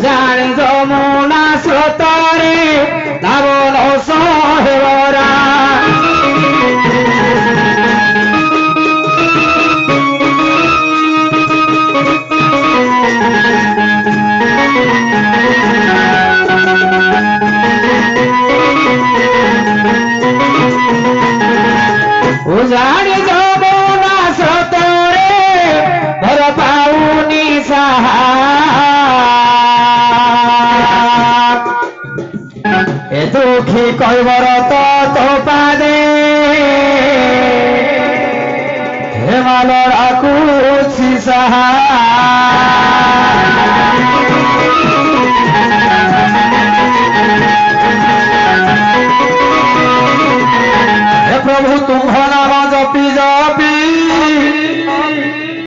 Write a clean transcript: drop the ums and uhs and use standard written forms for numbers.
ଜାଣି ଯମୁନା ସ୍ରୋତରେ ଧାବନ ସହେବରା उजाड़ी जमुना स्रोतरे भर पाउनी साहा ए दुखी कहबर तो पादे हेमाल राखुछि साहा प्रभु तुम्ह नाम जपी जा